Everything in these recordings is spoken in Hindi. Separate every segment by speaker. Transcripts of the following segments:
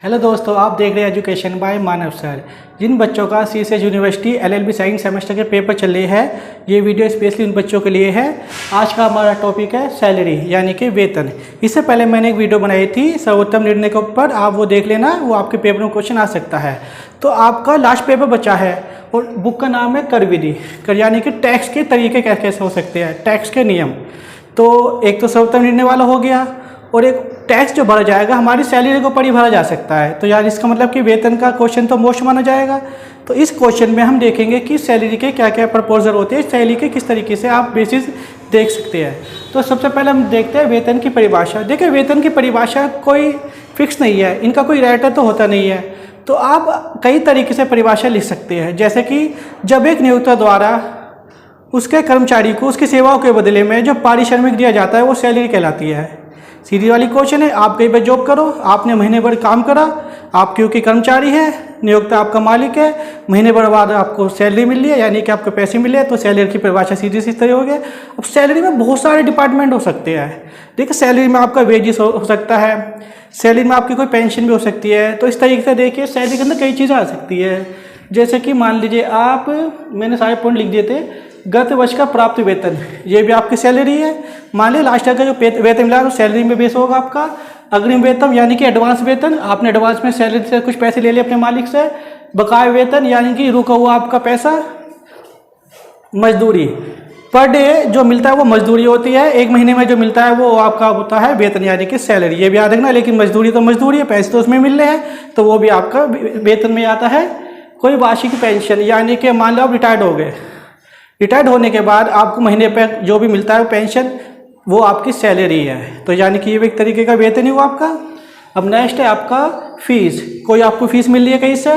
Speaker 1: हेलो दोस्तों, आप देख रहे हैं एजुकेशन बाय मानव सर। जिन बच्चों का CSS university LLB second semester के पेपर चल रहे हैं, ये वीडियो स्पेशली उन बच्चों के लिए है। आज का हमारा टॉपिक है सैलरी यानी कि वेतन। इससे पहले मैंने एक वीडियो बनाई थी सर्वोत्तम निर्णय के ऊपर, आप वो देख लेना, वो आपके पेपर में क्वेश्चन आ सकता है। तो आपका लास्ट पेपर बचा है और बुक का नाम है कर विधि, कर यानी कि टैक्स के तरीके कैसे हो सकते हैं, टैक्स के नियम। तो एक तो सर्वोत्तम निर्णय वाला हो गया, और एक टैक्स जो भरा जाएगा हमारी सैलरी के ऊपर ही भरा जा सकता है। तो यार इसका मतलब कि वेतन का क्वेश्चन तो मोस्ट माना जाएगा। तो इस क्वेश्चन में हम देखेंगे कि सैलरी के क्या क्या प्रपोजल होते हैं, सैलरी के किस तरीके से आप बेसिस देख सकते हैं। तो सबसे पहले हम देखते हैं वेतन की परिभाषा। देखिए, वेतन की परिभाषा कोई फिक्स नहीं है, इनका कोई राइटर तो होता नहीं है। तो आप कई तरीके से परिभाषा लिख सकते हैं, जैसे कि जब एक नियोक्ता द्वारा उसके कर्मचारी को उसकी सेवाओं के बदले में जो पारिश्रमिक दिया जाता है वो सैलरी कहलाती है। सीधी वाली क्वेश्चन है, आप कहीं पर जॉब करो, आपने महीने भर काम करा, आप क्योंकि कर्मचारी है, नियोक्ता आपका मालिक है, महीने भर बाद आपको सैलरी मिल रही है यानी कि आपको पैसे मिले, तो सैलरी की परिभाषा सीधी सी तरह हो गया। अब सैलरी में बहुत सारे डिपार्टमेंट हो सकते हैं। देखिए, सैलरी में आपका वेजेस हो सकता है, सैलरी में आपकी कोई पेंशन भी हो सकती है। तो इस तरीके से देखिए सैलरी के अंदर कई चीज़ें आ सकती है। जैसे कि मान लीजिए आप, मैंने सारे पॉइंट लिख दिए थे। गत वर्ष का प्राप्त वेतन, ये भी आपकी सैलरी है। मान लीजिए लास्ट ईयर का जो वेतन मिला है वो सैलरी में बेस होगा आपका। अग्रिम वेतन यानी कि एडवांस वेतन, आपने एडवांस में सैलरी से कुछ पैसे ले लिए अपने मालिक से। बकाया वेतन यानी कि रुका हुआ आपका पैसा। मजदूरी, पर डे जो मिलता है वो मजदूरी होती है। एक महीने में जो मिलता है वो आपका होता है वेतन यानी कि सैलरी, ये भी याद रखना। लेकिन मजदूरी तो मजदूरी है, पैसे तो उसमें मिल रहे हैं, तो वो भी आपका वेतन में आता है। कोई वार्षिक पेंशन यानी कि मान लो आप रिटायर्ड हो गए, रिटायर्ड होने के बाद आपको महीने पर जो भी मिलता है पेंशन, वो आपकी सैलरी है। तो यानी कि ये भी एक तरीके का वेतन ही हुआ आपका। अब नेक्स्ट है आपका फीस। कोई आपको फीस मिल रही है कहीं से,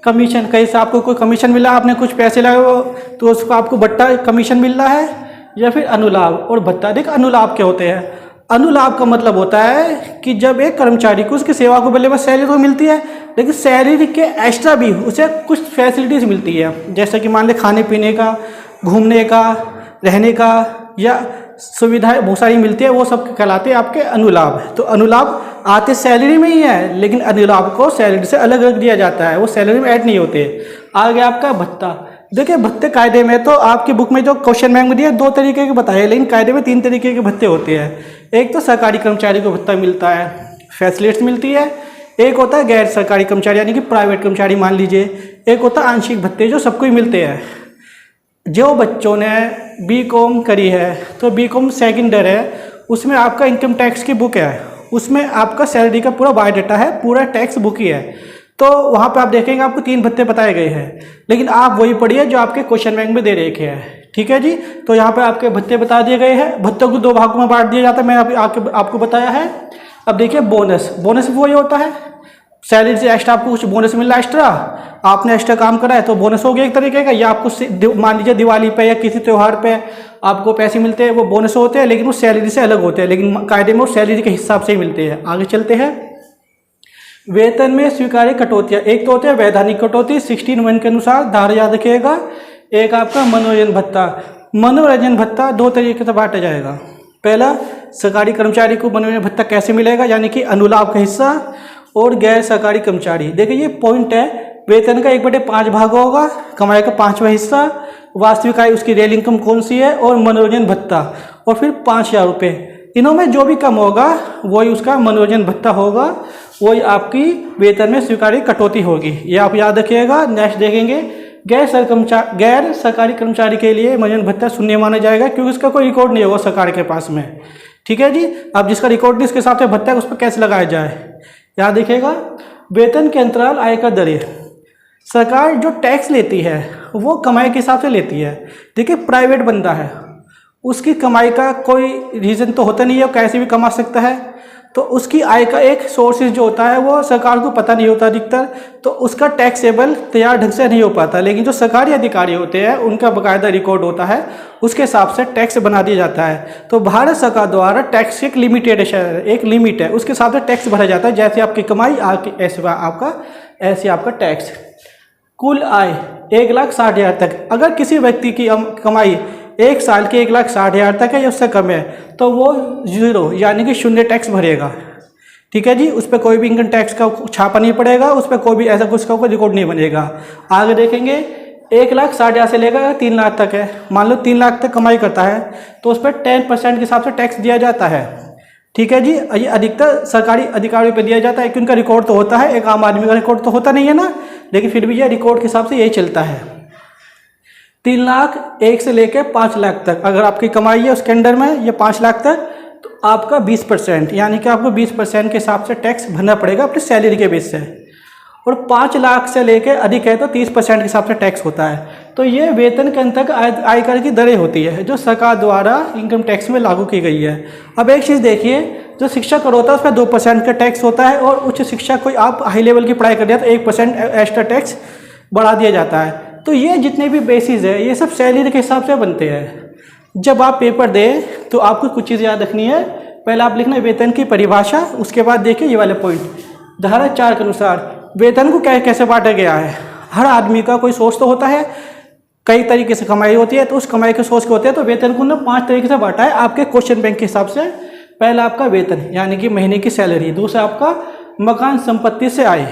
Speaker 1: कमीशन, कहीं से आपको कोई कमीशन मिला, आपने कुछ पैसे लगाए तो उसको आपको भत्ता कमीशन मिल रहा है, या फिर अनुलाभ और भत्ता। देख, अनुलाभ क्या होते हैं? अनुलाभ का मतलब होता है कि जब एक कर्मचारी को उसकी सेवा को बदले में सैलरी तो मिलती है, लेकिन सैलरी के एक्स्ट्रा भी उसे कुछ फैसिलिटीज़ मिलती है। जैसे कि मान ले खाने पीने का, घूमने का, रहने का, या सुविधाएं बहुत सारी मिलती है, वो सब कहलाते हैं आपके अनुलाभ। तो अनुलाभ आते सैलरी में ही है, लेकिन अनुलाभ को सैलरी से अलग रख दिया जाता है, वो सैलरी में ऐड नहीं होते। आगे आपका भत्ता। देखिए, भत्ते कायदे में तो आपकी बुक में जो क्वेश्चन बैंक में दिया दो तरीके के बताए, लेकिन कायदे में तीन तरीके के भत्ते होते हैं। एक तो सरकारी कर्मचारी को भत्ता मिलता है, फैसिलिटीज मिलती है। एक होता है गैर सरकारी कर्मचारी यानी कि प्राइवेट कर्मचारी मान लीजिए। एक होता है आंशिक भत्ते जो सबको ही मिलते हैं। जो बच्चों ने बीकॉम करी है, तो बीकॉम सेकंड ईयर है, उसमें आपका इनकम टैक्स की बुक है, उसमें आपका सैलरी का पूरा बायोडाटा है, पूरा टैक्स बुक ही है। तो वहाँ पे आप देखेंगे आपको तीन भत्ते बताए गए हैं, लेकिन आप वही पढ़िए जो आपके क्वेश्चन बैंक में दे रखे हैं। ठीक है जी। तो यहाँ पे आपके भत्ते बता दिए गए हैं। भत्तों को दो भागों में बांट दिया जाता है, मैं आपको बताया है। अब देखिए बोनस, बोनस भी वही होता है, सैलरी से एक्स्ट्रा आपको कुछ बोनस मिल रहा है, एक्स्ट्रा आपने एक्स्ट्रा काम करा है तो बोनस हो गया एक तरीके का। या आपको मान लीजिए दिवाली पे या किसी त्यौहार पे आपको पैसे मिलते हैं, वो बोनस होते हैं, लेकिन वो सैलरी से अलग होते हैं, लेकिन कायदे में वो सैलरी के हिसाब से ही मिलते हैं। आगे चलते हैं। वेतन में स्वीकार्य कटौतियाँ, एक तो होते हैं वैधानिक कटौती 16(1) के अनुसार, धारा याद रखिएगा। एक आपका मनोरंजन भत्ता। मनोरंजन भत्ता दो तरीके से बांटा जाएगा। पहला, सरकारी कर्मचारी को मनोरंजन भत्ता कैसे मिलेगा, यानी कि अनुलाभ का हिस्सा, और गैर सरकारी कर्मचारी। देखिए, ये पॉइंट है, वेतन का 1/5 भाग होगा, कमाई का 5वां हिस्सा, वास्तविक आय उसकी रियल इनकम कौन सी है, और मनोरंजन भत्ता, और फिर 5,000 रुपये। इनों में जो भी कम होगा वही उसका मनोरंजन भत्ता होगा, वही आपकी वेतन में स्वीकार्य कटौती होगी, ये आप याद रखिएगा। नेक्स्ट देखेंगे, गैर सरकारी कर्मचारी के लिए मनोरंजन भत्ता शून्य माना जाएगा, क्योंकि उसका कोई रिकॉर्ड नहीं होगा सरकार के पास में। ठीक है जी। अब जिसका रिकॉर्ड नहीं, इसके साथ में भत्ता है, उस पर कैसे लगाया जाए, याद रखिएगा। वेतन के अंतराल, आयकर दरें। सरकार जो टैक्स लेती है वो कमाई के हिसाब से लेती है। देखिए, प्राइवेट बंदा है, उसकी कमाई का कोई रीज़न तो होता नहीं है, वो कैसे भी कमा सकता है, तो उसकी आय का एक सोर्सेज जो होता है वो सरकार को पता नहीं होता अधिकतर, तो उसका टैक्सेबल तैयार ढंग से नहीं हो पाता। लेकिन जो सरकारी अधिकारी होते हैं उनका बाकायदा रिकॉर्ड होता है, उसके हिसाब से टैक्स बना दिया जाता है। तो भारत सरकार द्वारा टैक्स एक लिमिटेड एक लिमिट है, उसके हिसाब से टैक्स भरा जाता है। जैसे आपकी कमाई ऐसे आपका टैक्स। कुल आय 1,60,000 तक, अगर किसी व्यक्ति की कमाई एक साल के 1,60,000 तक है या उससे कम है, तो वो जीरो यानी कि शून्य टैक्स भरेगा। ठीक है जी। उस पर कोई भी इनकम टैक्स का छापा नहीं पड़ेगा, उस पर कोई भी ऐसा कुछ का रिकॉर्ड नहीं बनेगा। आगे देखेंगे 1,60,000 से लेकर 3 लाख तक है। मान लो 3 लाख तक कमाई करता है तो उस पर 10% के हिसाब से टैक्स दिया जाता है। ठीक है जी। ये अधिकतर सरकारी अधिकारियों पे दिया जाता है, क्योंकि उनका रिकॉर्ड तो होता है, एक आम आदमी का रिकॉर्ड तो होता नहीं है ना, लेकिन फिर भी यह रिकॉर्ड के हिसाब से यही चलता है। 3 लाख 1 से लेकर 5 लाख तक अगर आपकी कमाई है उसके अंडर में, ये 5 लाख तक, तो आपका 20%, यानी कि आपको 20% के हिसाब से टैक्स भरना पड़ेगा अपनी सैलरी के बेस से। और 5 लाख से लेकर अधिक है तो 30% के हिसाब से टैक्स होता है। तो ये वेतन के अंतर्गत आयकर की दरें होती है जो सरकार द्वारा इनकम टैक्स में लागू की गई है। अब एक चीज़ देखिए, जो शिक्षा कर होता है उस पर 2% का टैक्स होता है, और उच्च शिक्षा कोई आप हाई लेवल की पढ़ाई कर दिया तो 1% एक्स्ट्रा टैक्स बढ़ा दिया जाता है। तो ये जितने भी बेसिस है ये सब सैलरी के हिसाब से बनते हैं। जब आप पेपर दें तो आपको कुछ चीज़ याद रखनी है। पहले आप लिखना वेतन की परिभाषा, उसके बाद देखिए ये वाले पॉइंट। धारा 4 के अनुसार वेतन को कैसे बांटा गया है। हर आदमी का कोई सोर्स तो होता है, कई तरीके से कमाई होती है, तो उस कमाई के सोर्स के होते हैं। तो वेतन को ना 5 तरीके से बांटा है आपके क्वेश्चन बैंक के हिसाब से। पहला आपका वेतन यानी कि महीने की सैलरी, दूसरा आपका मकान संपत्ति से आय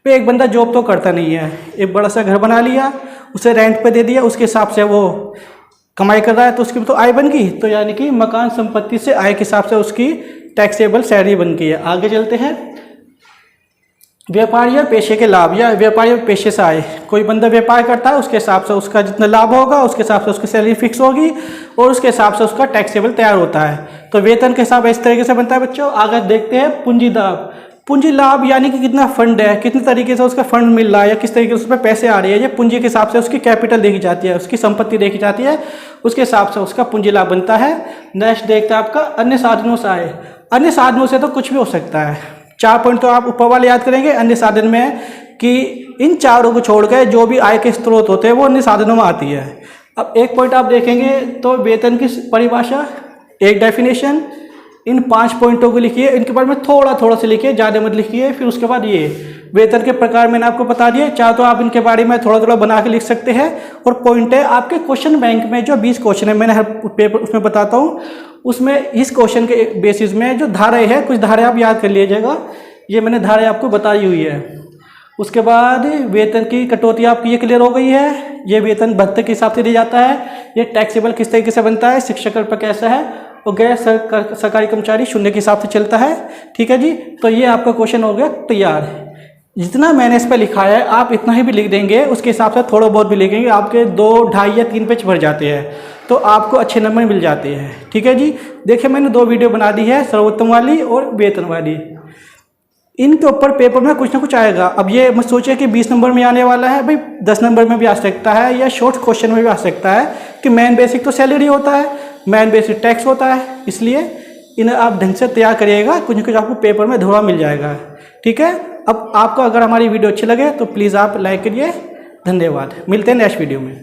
Speaker 1: पे, एक बंदा जॉब तो करता नहीं है, एक बड़ा सा घर बना लिया, उसे रेंट पे दे दिया, उसके हिसाब से वो कमाई कर रहा है तो उसकी तो आय बन गई, तो यानी कि मकान संपत्ति से आय के हिसाब से उसकी टैक्सेबल सैलरी बन गई है। आगे चलते हैं, व्यापारी और पेशे के लाभ या व्यापारी और पेशे से आए। कोई बंदा व्यापार करता है उसके हिसाब से उसका जितना लाभ होगा उसके हिसाब से उसकी सैलरी फिक्स होगी और उसके हिसाब से उसका टैक्सेबल तैयार होता है। तो वेतन के हिसाब इस तरीके से बनता है बच्चों। आगे देखते हैं पूंजी लाभ। पूंजी लाभ यानी कि कितना फंड है, कितने तरीके से उसका फंड मिल रहा है या किस तरीके से उस पर पैसे आ रहे हैं, ये पूंजी के हिसाब से उसकी कैपिटल देखी जाती है, उसकी संपत्ति देखी जाती है, उसके हिसाब से उसका पूंजी लाभ बनता है। नेक्स्ट देखते हैं आपका अन्य साधनों से आए। अन्य साधनों से तो कुछ भी हो सकता है। 4 पॉइंट तो आप ऊपर वाले याद करेंगे अन्य साधन में, कि इन चारों को छोड़कर जो भी आय के स्रोत होते हैं वो अन्य साधनों में आती है। अब एक पॉइंट आप देखेंगे तो वेतन की परिभाषा, एक डेफिनेशन, इन 5 पॉइंटों को लिखिए, इनके बारे में थोड़ा से लिखिए, ज़्यादा मत लिखिए। फिर उसके बाद ये वेतन के प्रकार मैंने आपको बता दिए, चाहे तो आप इनके बारे में थोड़ा बना के लिख सकते हैं। और पॉइंट है आपके क्वेश्चन बैंक में जो 20 क्वेश्चन है, मैंने हर पेपर उसमें बताता हूँ, उसमें इस क्वेश्चन के बेसिस में जो धाराएं है, कुछ धाराएं आप याद कर लीजिएगा, ये मैंने धाराएं आपको बताई हुई है। उसके बाद वेतन की कटौती आपकी ये क्लियर हो गई है, ये वेतन भत्ते के हिसाब से दिया जाता है, ये टैक्सेबल किस तरीके से बनता है, शिक्षक पर कैसा है, और गैर सरकारी कर्मचारी 0 के हिसाब से चलता है। ठीक है जी। तो ये आपका क्वेश्चन हो गया तैयार। जितना मैंने इस पर लिखा है आप इतना ही भी लिख देंगे, उसके हिसाब से थोड़ा बहुत भी लिखेंगे, आपके 2, 2.5 या 3 पेज भर जाते हैं, तो आपको अच्छे नंबर मिल जाते हैं। ठीक है जी। देखिए मैंने 2 वीडियो बना दी है, सर्वोत्तम वाली और वेतन वाली। इनके ऊपर पेपर में कुछ ना कुछ आएगा। अब ये मत सोचिए कि 20 नंबर में आने वाला है, भाई 10 नंबर में भी आ सकता है या शॉर्ट क्वेश्चन में भी आ सकता है, कि मेन बेसिक तो सैलरी होता है, मेन बेसिक टैक्स होता है, इसलिए इन्हें आप ढंग से तैयार करिएगा, कुछ ना कुछ आपको पेपर में धोरा मिल जाएगा। ठीक है। अब आपको अगर हमारी वीडियो अच्छी लगे तो प्लीज़ आप लाइक करिए। धन्यवाद। मिलते हैं नेक्स्ट वीडियो में।